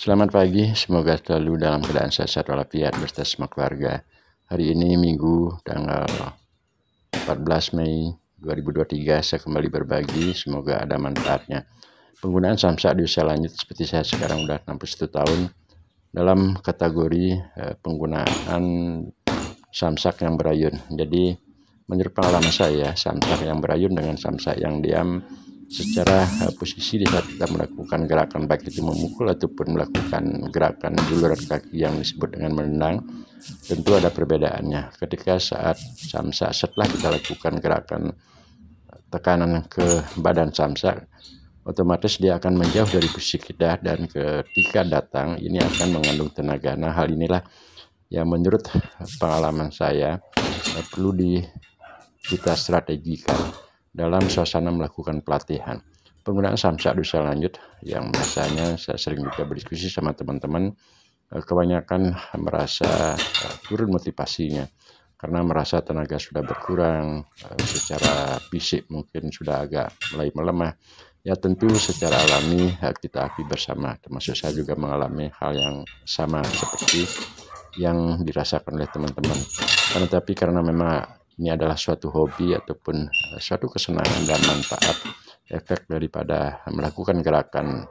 Selamat pagi, semoga selalu dalam keadaan sehat walafiat beserta semua keluarga. Hari ini Minggu tanggal 14 Mei 2023 saya kembali berbagi, semoga ada manfaatnya. Penggunaan samsak di usia lanjut seperti saya sekarang udah 61 tahun dalam kategori penggunaan samsak yang berayun. Jadi menurut pengalaman saya, samsak yang berayun dengan samsak yang diam secara posisi di saat kita melakukan gerakan baik itu memukul ataupun melakukan gerakan juluran kaki yang disebut dengan menendang, tentu ada perbedaannya. Ketika saat samsak setelah kita lakukan gerakan tekanan ke badan samsak, otomatis dia akan menjauh dari posisi kita dan ketika datang ini akan mengandung tenaga. Nah, hal inilah yang menurut pengalaman saya perlu kita strategikan dalam suasana melakukan pelatihan. Penggunaan samsak di usia lanjut yang biasanya saya sering juga berdiskusi sama teman-teman, kebanyakan merasa turun motivasinya karena merasa tenaga sudah berkurang, secara fisik mungkin sudah agak mulai melemah. Ya tentu secara alami kita akui bersama, termasuk saya juga mengalami hal yang sama seperti yang dirasakan oleh teman-teman. Tapi karena memang ini adalah suatu hobi ataupun suatu kesenangan dan manfaat efek daripada melakukan gerakan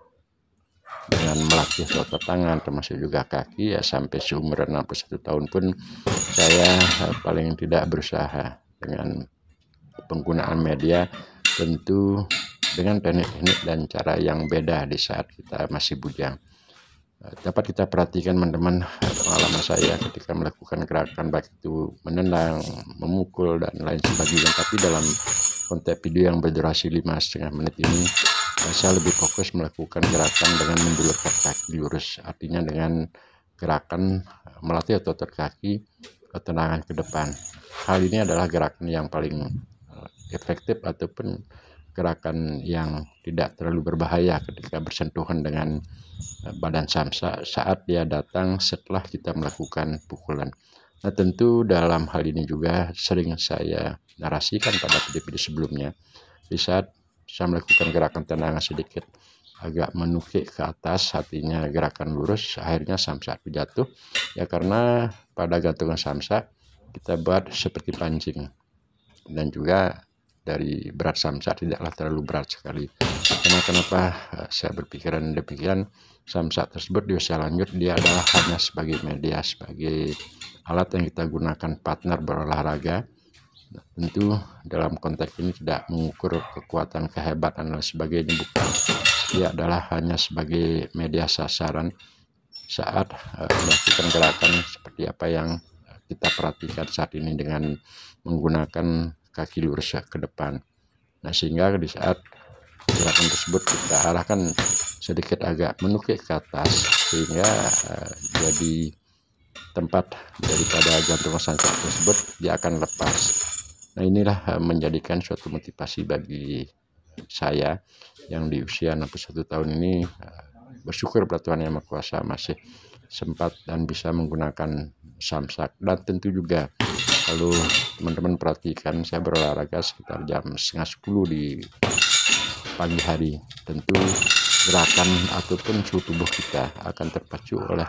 dengan melatih otot tangan termasuk juga kaki, ya sampai seumur 61 tahun pun saya paling tidak berusaha dengan penggunaan media, tentu dengan teknik-teknik dan cara yang beda di saat kita masih bujang. Dapat kita perhatikan teman-teman, pengalaman saya ketika melakukan gerakan baik itu menendang, memukul dan lain sebagainya, tapi dalam konteks video yang berdurasi 5,5 menit ini saya lebih fokus melakukan gerakan dengan menjulurkan kaki lurus, artinya dengan gerakan melatih otot kaki tendangan ke depan. Hal ini adalah gerakan yang paling efektif ataupun gerakan yang tidak terlalu berbahaya ketika bersentuhan dengan badan samsak saat dia datang setelah kita melakukan pukulan. Nah, tentu dalam hal ini juga sering saya narasikan pada video-video sebelumnya, di saat saya melakukan gerakan tendangan sedikit agak menukik ke atas, artinya gerakan lurus, akhirnya samsak jatuh ya karena pada gantungan samsak kita buat seperti pancing, dan juga dari berat samsak tidaklah terlalu berat sekali. Kenapa saya berpikiran demikian? Samsak tersebut di usia lanjut dia adalah hanya sebagai media, sebagai alat yang kita gunakan partner berolahraga. Tentu dalam konteks ini tidak mengukur kekuatan, kehebatan dan sebagainya, bukan. Dia adalah hanya sebagai media sasaran saat melakukan gerakan seperti apa yang kita perhatikan saat ini dengan menggunakan kaki lurus ke depan. Nah, sehingga di saat gerakan tersebut kita arahkan sedikit agak menukik ke atas sehingga jadi tempat daripada gantungan samsak tersebut dia akan lepas. Nah, inilah menjadikan suatu motivasi bagi saya yang di usia 61 tahun ini bersyukur pada Tuhan Yang Maha Kuasa masih sempat dan bisa menggunakan samsak. Dan tentu juga kalau teman-teman perhatikan, saya berolahraga sekitar jam 9:30 di pagi hari. Tentu gerakan ataupun suhu tubuh kita akan terpacu oleh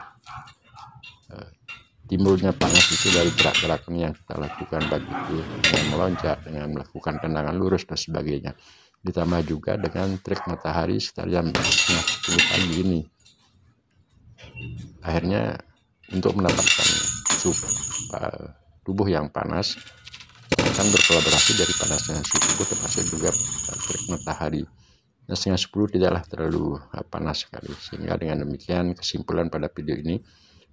timbulnya panas itu dari gerak-gerakan yang kita lakukan, baik itu dengan meloncat, dengan melakukan tendangan lurus dan sebagainya. Ditambah juga dengan trik matahari sekitar jam 9:30 pagi ini. Akhirnya untuk mendapatkan suhu tubuh yang panas akan berkolaborasi dari panasnya suhu tubuh termasuk juga trik matahari. Nah, 9:30 tidaklah terlalu panas sekali, sehingga dengan demikian kesimpulan pada video ini,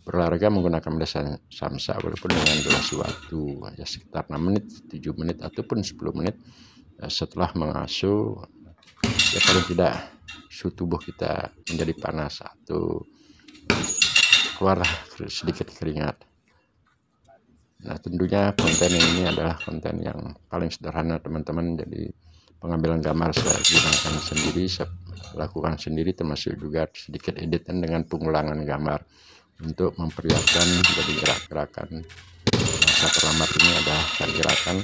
berolahraga menggunakan media samsak walaupun dengan durasi waktu ya sekitar 6 menit, 7 menit ataupun 10 menit setelah mengasuh, ya paling tidak suhu tubuh kita menjadi panas atau keluar sedikit keringat. Nah, tentunya konten ini adalah konten yang paling sederhana teman-teman, jadi pengambilan gambar saya gunakan sendiri, saya lakukan sendiri, termasuk juga sedikit editan dengan pengulangan gambar untuk memperlihatkan jadi gerak-gerakan masa terlambat ini adalah gerakan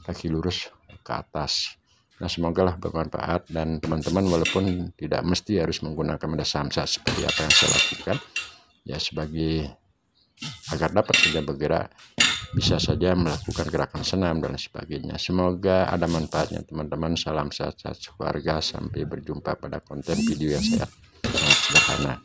kaki lurus ke atas. Nah, semoga lah bermanfaat, dan teman-teman walaupun tidak mesti harus menggunakan benda samsat seperti apa yang saya lakukan, ya sebagai agar dapat tidak bergerak, bisa saja melakukan gerakan senam dan sebagainya. Semoga ada manfaatnya teman-teman. Salam sehat keluarga, sampai berjumpa pada konten video yang sangat sederhana.